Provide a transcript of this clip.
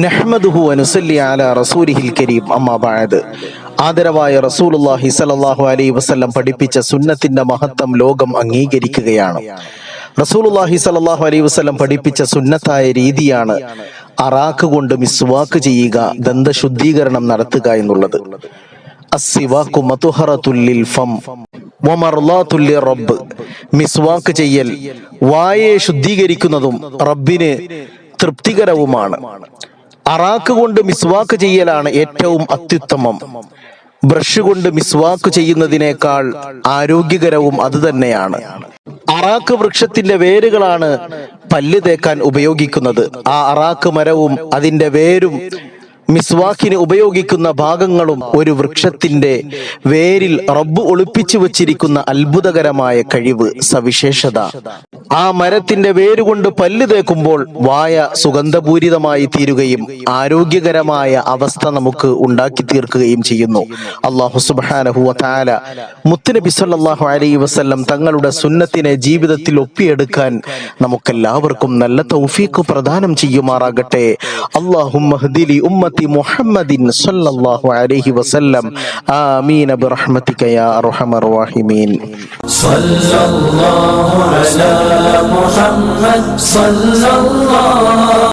നഹ്മദുഹു വനുസല്ലി അലാ റസൂലിഹിൽ കരീം. അമ്മാ ബഅദ്. ആദരവായ റസൂലുള്ളാഹി സ്വല്ലല്ലാഹു അലൈഹി വസല്ലം പഠിപ്പിച്ച സുന്നത്തിന്റെ മഹത്വം ലോകം അംഗീകരിക്കുകയാണ്. റസൂലുള്ളാഹി സ്വല്ലല്ലാഹു അലൈഹി വസല്ലം പഠിപ്പിച്ച സുന്നത്തായ രീതിയാണ് അറാക്ക് കൊണ്ട് മിസ്വാക്ക് ചെയ്യുക, ദന്തശുദ്ധീകരണം നടത്തുക എന്നുള്ളത്. അസ്സിവാഖു മതുഹറത്തുൽ ലിൽ ഫം വമർളാത്തുൽ ലിറബ്ബ്. മിസ്വാക്ക് ചെയ്യൽ വായയെ ശുദ്ധീകരിക്കുന്നതും റബ്ബിന് തൃപ്തികരവുമാണ്. അറാക്ക് കൊണ്ട് മിസ്വാക്ക് ചെയ്യലാണ് ഏറ്റവും അത്യുത്തമം. ബ്രഷ് കൊണ്ട് മിസ്വാക്ക് ചെയ്യുന്നതിനേക്കാൾ ആരോഗ്യകരവും അത് തന്നെയാണ്. അറാക്ക് വൃക്ഷത്തിന്റെ വേരുകളാണ് പല്ല് തേക്കാൻ ഉപയോഗിക്കുന്നത്. ആ അറാക്ക് മരവും അതിന്റെ വേരും മിസ്വാക്കിന് ഉപയോഗിക്കുന്ന ഭാഗങ്ങളും ഒരു വൃക്ഷത്തിന്റെ വേരിൽ റബ്ബ് ഒളിപ്പിച്ചു വച്ചിരിക്കുന്ന അത്ഭുതകരമായ കഴിവ്, സവിശേഷത. ആ മരത്തിന്റെ വേരുകൊണ്ട് പല്ല് തേക്കുമ്പോൾ വായ സുഗന്ധപൂരിതമായി തീരുകയും ആരോഗ്യകരമായ അവസ്ഥ നമുക്ക് ഉണ്ടാക്കി തീർക്കുകയും ചെയ്യുന്നു. അല്ലാഹു സുബ്ഹാനഹു വ തആല മുത്തുനബി സല്ലല്ലാഹു അലൈഹി വസല്ലം തങ്ങളുടെ സുന്നത്തിനെ ജീവിതത്തിൽ ഒപ്പിയെടുക്കാൻ നമുക്കെല്ലാവർക്കും നല്ല തൗഫീഖ് പ്രദാനം ചെയ്യുമാറാകട്ടെ. അല്ലാഹുമ്മ ഹ്ദിലി ഉമ്മത്തി മുഹമ്മദിൻ സല്ലല്ലാഹു അലൈഹി വസല്ലം. ആമീൻ ബിറഹ്മതിക യാ അർഹമർ റഹീമീൻ. സല്ലല്ലാഹു അലാ മുഹമ്മദ് സല്ലല്ലാഹു